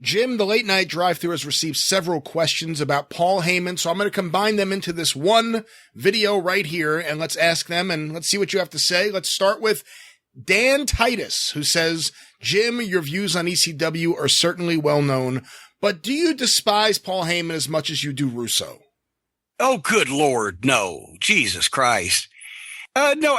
Jim, the Late Night Drive-Thru has received several questions about Paul Heyman, so I'm going to combine them into this one video right here, and let's ask them, and let's see what you have to say. Let's start with Dan Titus, who says, Jim, your views on ECW are certainly well known, but do you despise Paul Heyman as much as you do Russo? Oh, good Lord, no. Jesus Christ. No,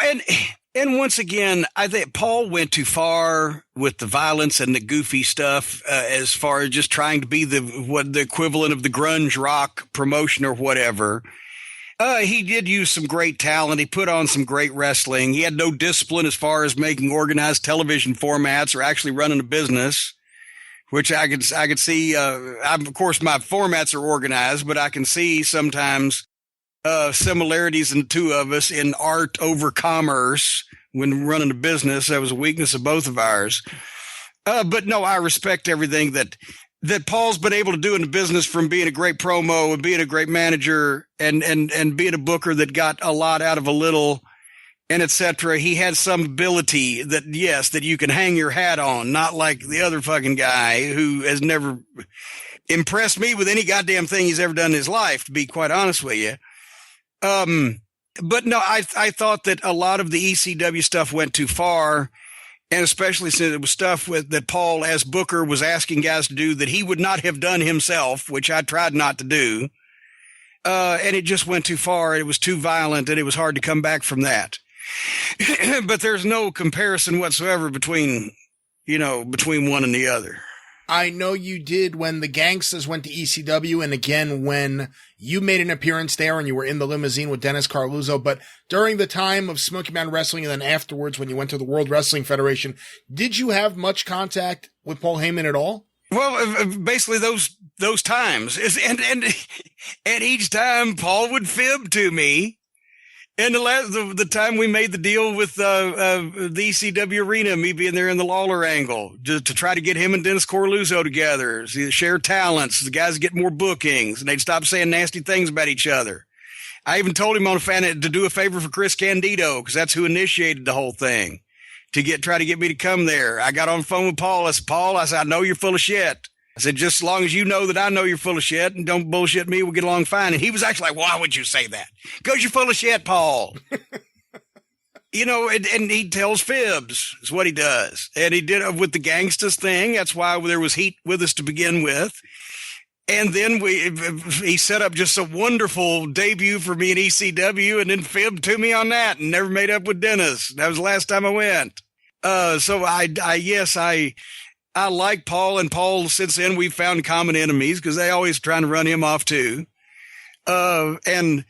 and once again, I think Paul went too far with the violence and the goofy stuff, as far as just trying to be the equivalent of the grunge rock promotion or whatever. He did use some great talent. He put on some great wrestling. He had no discipline as far as making organized television formats or actually running a business, which I could see. Of course, my formats are organized, but I can see sometimes similarities in the two of us in art over commerce when running a business. That was a weakness of both of ours. But no, I respect everything that Paul's been able to do in the business, from being a great promo and being a great manager and being a booker that got a lot out of a little, and etc. He had some ability that you can hang your hat on, not like the other fucking guy who has never impressed me with any goddamn thing he's ever done in his life, to be quite honest with you. But no, I thought that a lot of the ECW stuff went too far. And especially since it was stuff that Paul, as booker, was asking guys to do that he would not have done himself, which I tried not to do. And it just went too far. It was too violent, and it was hard to come back from that. But there's no comparison whatsoever between one and the other. I know you did when the Gangstas went to ECW, and again when you made an appearance there and you were in the limousine with Dennis Carluzzo. But during the time of Smoky Mountain Wrestling and then afterwards when you went to the World Wrestling Federation, did you have much contact with Paul Heyman at all? Well, basically those times, and each time Paul would fib to me. And the time we made the deal with the ECW arena, me being there in the Lawler angle, just to try to get him and Dennis Corluzzo together, share talents, the guys get more bookings, and they'd stop saying nasty things about each other. I even told him to do a favor for Chris Candido, because that's who initiated the whole thing, try to get me to come there. I got on the phone with Paul. I said, Paul, I know you're full of shit. I said, just as long as you know that I know you're full of shit and don't bullshit me, we'll get along fine. And he was actually like, why would you say that? Because you're full of shit, Paul. And he tells fibs is what he does. And he did it with the Gangstas thing. That's why there was heat with us to begin with. And then he set up just a wonderful debut for me in ECW and then fibbed to me on that and never made up with Dennis. That was the last time I went. So I like Paul, and Paul, since then, we've found common enemies because they always trying to run him off too. And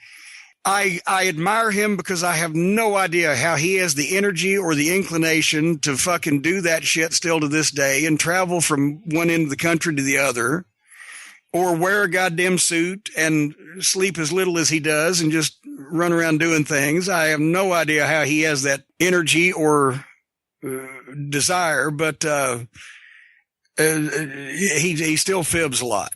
I admire him because I have no idea how he has the energy or the inclination to fucking do that shit still to this day and travel from one end of the country to the other, or wear a goddamn suit and sleep as little as he does and just run around doing things. I have no idea how he has that energy or desire, but he still fibs a lot.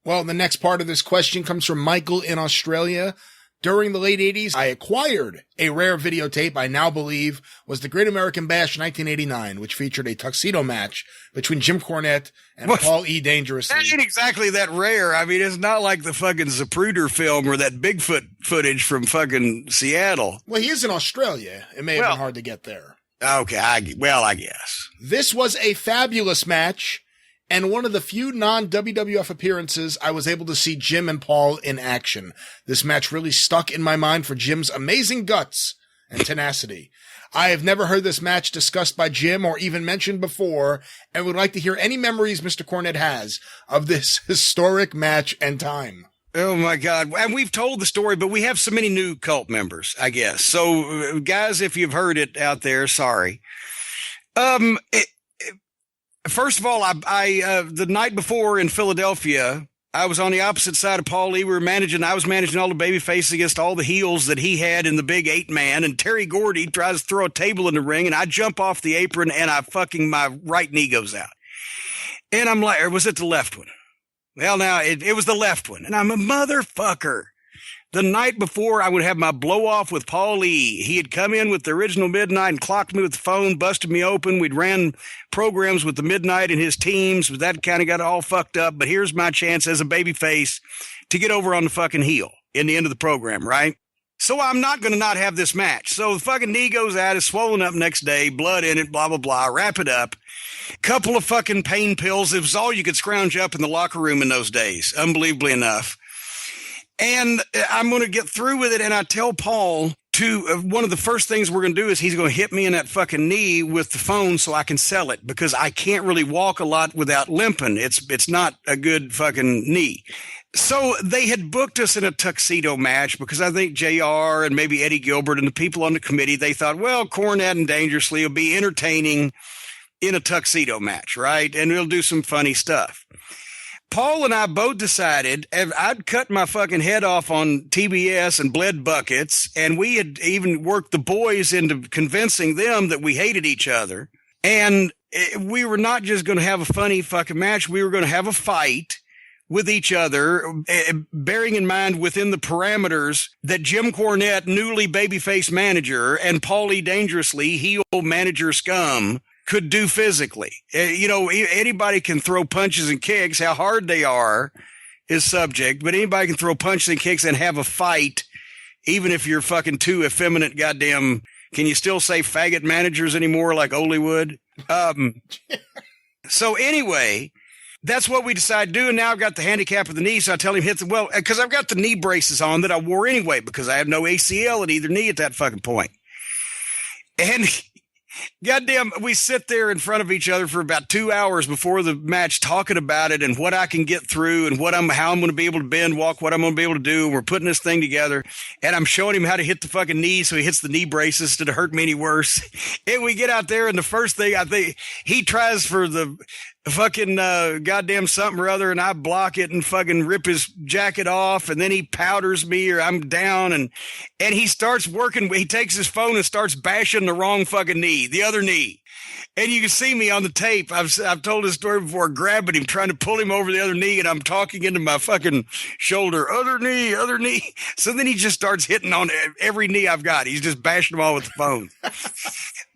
Well, the next part of this question comes from Michael in Australia. During the late 80s, I acquired a rare videotape I now believe was the Great American Bash 1989, which featured a tuxedo match between Jim Cornette and Paul E. Dangerously. That ain't exactly that rare. I mean, it's not like the fucking Zapruder film or that Bigfoot footage from fucking Seattle. Well, he is in Australia. It may have been hard to get there. Okay, I guess. This was a fabulous match, and one of the few non-WWF appearances I was able to see Jim and Paul in action. This match really stuck in my mind for Jim's amazing guts and tenacity. I have never heard this match discussed by Jim or even mentioned before, and would like to hear any memories Mr. Cornette has of this historic match and time. Oh, my God. And we've told the story, but we have so many new cult members, I guess. So, guys, if you've heard it out there, sorry. First of all, I the night before in Philadelphia, I was on the opposite side of Paul Lee. I was managing all the baby faces against all the heels that he had in the big 8-man. And Terry Gordy tries to throw a table in the ring, and I jump off the apron, and my right knee goes out. And I'm like, or was it the left one? Well, now it was the left one, and I'm a motherfucker. The night before, I would have my blow off with Paul E. He had come in with the original Midnight and clocked me with the phone, busted me open. We'd ran programs with the Midnight and his teams. That kind of got all fucked up. But here's my chance as a babyface to get over on the fucking heel in the end of the program, right? So I'm not going to not have this match. So the fucking knee goes out, it's swollen up next day, blood in it, blah, blah, blah. Wrap it up. Couple of fucking pain pills. It was all you could scrounge up in the locker room in those days, unbelievably enough. And I'm going to get through with it. And I tell Paul one of the first things we're going to do is he's going to hit me in that fucking knee with the phone so I can sell it, because I can't really walk a lot without limping. It's not a good fucking knee. So they had booked us in a tuxedo match because I think JR and maybe Eddie Gilbert and the people on the committee, they thought, well, Cornette and Dangerously will be entertaining in a tuxedo match, right? And we'll do some funny stuff. Paul and I both decided I'd cut my fucking head off on TBS and bled buckets, and we had even worked the boys into convincing them that we hated each other. And we were not just going to have a funny fucking match. We were going to have a fight with each other, bearing in mind within the parameters that Jim Cornette, newly babyface manager, and Paulie Dangerously, heel manager scum, could do physically. Anybody can throw punches and kicks. How hard they are is subject, but anybody can throw punches and kicks and have a fight, even if you're fucking two effeminate goddamn, can you still say faggot managers anymore like Olliewood? So anyway, that's what we decided to do. And now I've got the handicap of the knee. So I tell him, because I've got the knee braces on that I wore anyway, because I have no ACL at either knee at that fucking point. And goddamn, we sit there in front of each other for about 2 hours before the match talking about it and what I can get through and how I'm going to be able to bend, walk, what I'm going to be able to do. We're putting this thing together, and I'm showing him how to hit the fucking knee so he hits the knee braces to hurt me any worse. And we get out there, and the first thing I think he tries for the fucking goddamn something or other, and I block it and fucking rip his jacket off, and then he powders me or I'm down, and he starts working. He takes his phone and starts bashing the wrong fucking knee, the other knee. And you can see me on the tape. I've told this story before, grabbing him, trying to pull him over the other knee, and I'm talking into my fucking shoulder, other knee, other knee. So then he just starts hitting on every knee I've got. He's just bashing them all with the phone.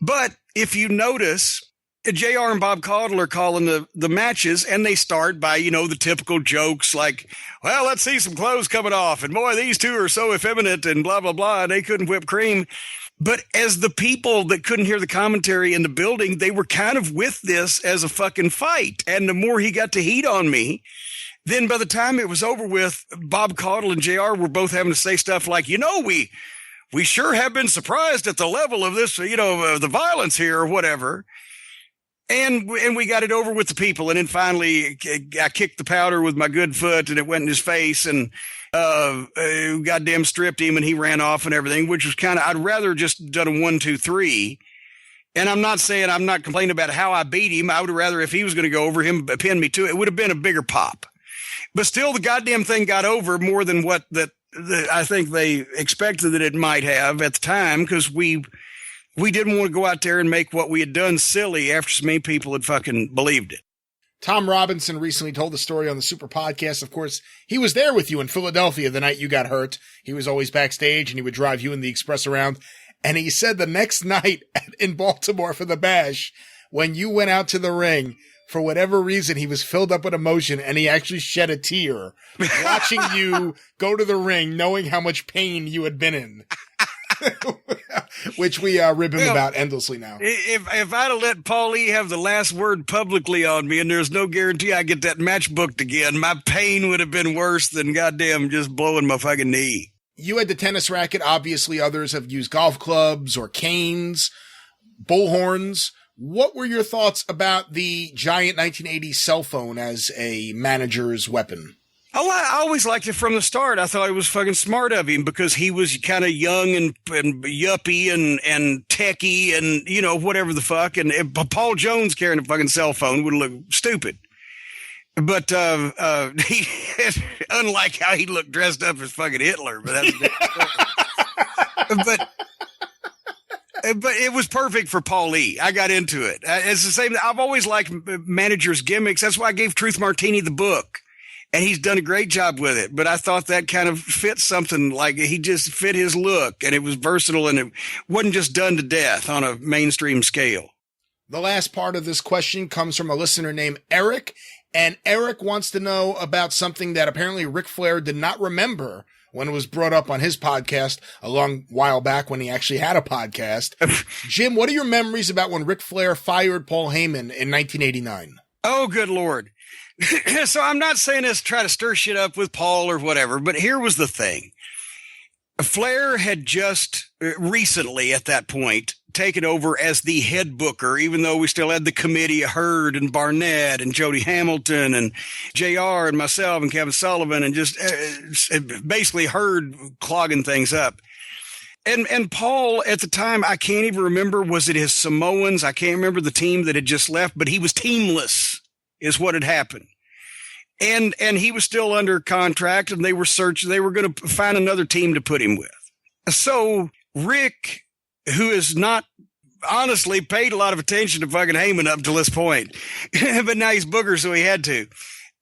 But if you notice, JR and Bob Caudle are calling the matches, and they start by, the typical jokes like, well, let's see some clothes coming off, and boy, these two are so effeminate, and blah, blah, blah, and they couldn't whip cream. But as the people that couldn't hear the commentary in the building, they were kind of with this as a fucking fight. And the more he got to heat on me, then by the time it was over with, Bob Caudle and JR were both having to say stuff like, we sure have been surprised at the level of this, the violence here or whatever. And we got it over with the people. And then finally I kicked the powder with my good foot and it went in his face and goddamn stripped him and he ran off and everything, which was I'd rather just done a 1, 2, 3. And I'm not saying I'm not complaining about how I beat him. I would rather, if he was going to go over him, pin me too, it would have been a bigger pop. But still the goddamn thing got over more than what I think they expected that it might have at the time, because we didn't want to go out there and make what we had done silly after so many people had fucking believed it. Tom Robinson recently told the story on the Super Podcast. Of course, he was there with you in Philadelphia the night you got hurt. He was always backstage, and he would drive you and the Express around. And he said the next night in Baltimore for the Bash, when you went out to the ring, for whatever reason, he was filled up with emotion, and he actually shed a tear watching you go to the ring, knowing how much pain you had been in. Which we rib him about endlessly now. If I'd have let Paulie have the last word publicly on me, and there's no guarantee I get that match booked again, my pain would have been worse than goddamn just blowing my fucking knee. You had the tennis racket. Obviously, others have used golf clubs or canes, bullhorns. What were your thoughts about the giant 1980s cell phone as a manager's weapon? I always liked it from the start. I thought it was fucking smart of him because he was kind of young and yuppie and techie and, whatever the fuck. And if Paul Jones carrying a fucking cell phone would look stupid. But he, unlike how he looked dressed up as fucking Hitler. But that's But it was perfect for Paul E. I got into it. It's the same. I've always liked managers' gimmicks. That's why I gave Truth Martini the book. and he's done a great job with it. But I thought that kind of fit something, like he just fit his look, and it was versatile, and it wasn't just done to death on a mainstream scale. The last part of this question comes from a listener named Eric, and Eric wants to know about something that apparently Ric Flair did not remember when it was brought up on his podcast a long while back when he actually had a podcast. Jim, what are your memories about when Ric Flair fired Paul Heyman in 1989? Oh, good Lord. So I'm not saying this to try to stir shit up with Paul or whatever, but here was the thing. Flair had just recently at that point taken over as the head booker, even though we still had the committee of Hurd and Barnett and Jody Hamilton and JR and myself and Kevin Sullivan, and just basically Hurd clogging things up. And Paul at the time, I can't even remember, was it his Samoans? I can't remember the team that had just left, but he was teamless is what had happened. And he was still under contract, and they were searching. They were going to find another team to put him with. So Rick, who has not honestly paid a lot of attention to fucking Heyman up till this point, but now he's booger, so he had to,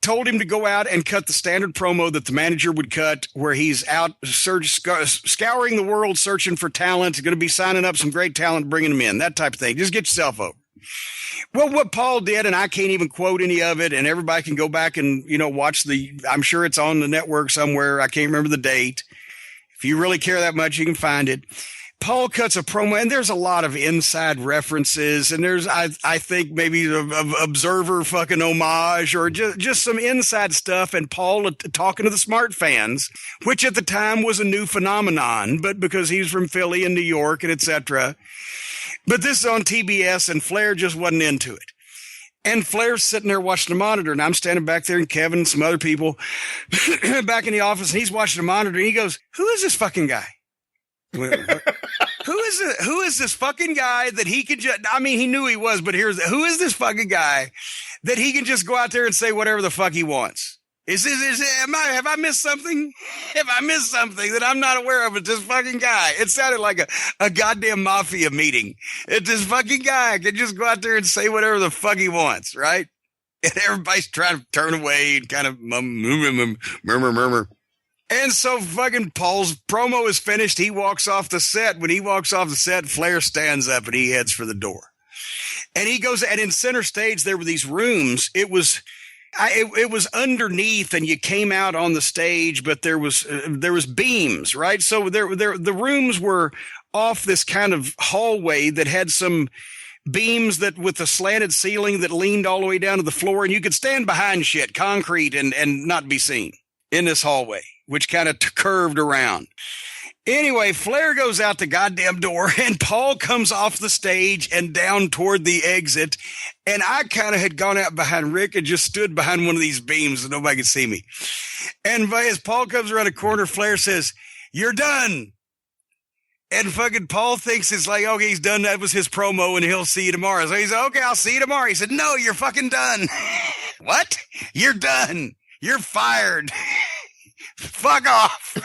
told him to go out and cut the standard promo that the manager would cut, where he's out scouring the world searching for talent, going to be signing up some great talent, bringing them in, that type of thing. Just get yourself over. Well, what Paul did, and I can't even quote any of it, and everybody can go back and, watch I'm sure it's on the network somewhere. I can't remember the date. If you really care that much, you can find it. Paul cuts a promo, and there's a lot of inside references, and there's, I think, maybe an observer fucking homage, or just some inside stuff, and Paul talking to the smart fans, which at the time was a new phenomenon, but because he's from Philly and New York and etc. But this is on TBS, and Flair just wasn't into it. And Flair's sitting there watching the monitor, and I'm standing back there, and Kevin and some other people back in the office, and he's watching the monitor, and he goes, "Who is this fucking guy? Who is this fucking guy that he could just," I mean, he knew he was, but who is this fucking guy that he can just go out there and say whatever the fuck he wants? Have I missed something? Have I missed something that I'm not aware of? It's this fucking guy. It sounded like a goddamn mafia meeting. It's this fucking guy can just go out there and say whatever the fuck he wants, right? And everybody's trying to turn away and kind of murmur. And so fucking Paul's promo is finished. He walks off the set. When he walks off the set, Flair stands up and he heads for the door. And he goes, and in center stage, there were these rooms. It was underneath, and you came out on the stage, but there was beams, right? So the rooms were off this kind of hallway that had some beams that with a slanted ceiling that leaned all the way down to the floor, and you could stand behind shit, concrete, and not be seen in this hallway, which kind of curved around. Anyway, Flair goes out the goddamn door, and Paul comes off the stage and down toward the exit. And I kind of had gone out behind Rick and just stood behind one of these beams so nobody could see me. And as Paul comes around the corner, Flair says, "You're done." And fucking Paul thinks it's like, okay, he's done. That was his promo, and he'll see you tomorrow. So he's like, "Okay, I'll see you tomorrow." He said, "No, you're fucking done." "What? You're done. You're fired." "Fuck off."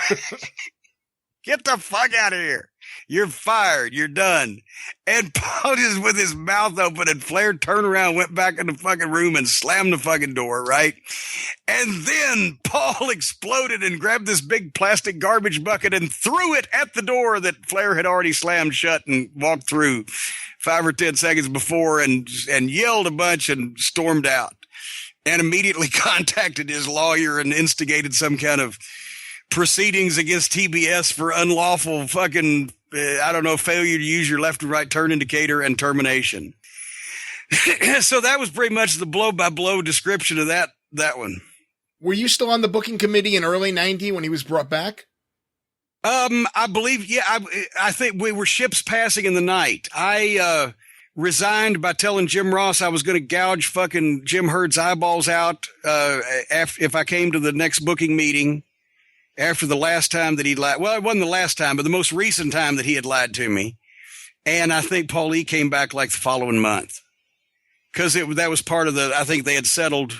"Get the fuck out of here. You're fired. You're done." And Paul just with his mouth open, and Flair turned around, went back in the fucking room and slammed the fucking door, right? And then Paul exploded and grabbed this big plastic garbage bucket and threw it at the door that Flair had already slammed shut and walked through 5 or 10 seconds before, and yelled a bunch and stormed out, and immediately contacted his lawyer and instigated some kind of proceedings against TBS for unlawful fucking, failure to use your left and right turn indicator and termination. So that was pretty much the blow-by-blow description of that one. Were you still on the booking committee in early 90 when he was brought back? I believe, yeah, I think we were ships passing in the night. I resigned by telling Jim Ross I was going to gouge fucking Jim Hurd's eyeballs out if I came to the next booking meeting. After the last time that he lied, well, it wasn't the last time, but the most recent time that he had lied to me. And I think Paul E. came back like the following month. Because that was part of I think they had settled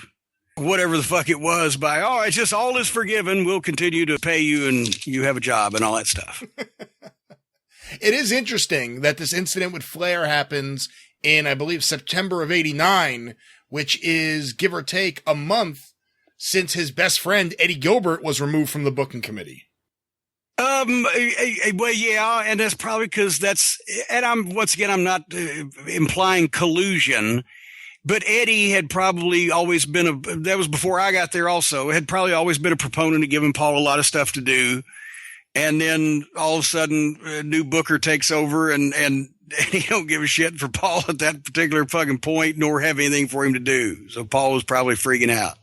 whatever the fuck it was by, "Oh, it's just all is forgiven. We'll continue to pay you and you have a job," and all that stuff. It is interesting that this incident with Flair happens in, I believe, September of 89, which is, give or take, a month since his best friend, Eddie Gilbert, was removed from the booking committee. Well, yeah, and that's probably because and I'm not implying collusion, but Eddie had probably always been that was before I got there also, had probably always been a proponent of giving Paul a lot of stuff to do. And then all of a sudden, a new booker takes over and he don't give a shit for Paul at that particular fucking point, nor have anything for him to do. So Paul was probably freaking out.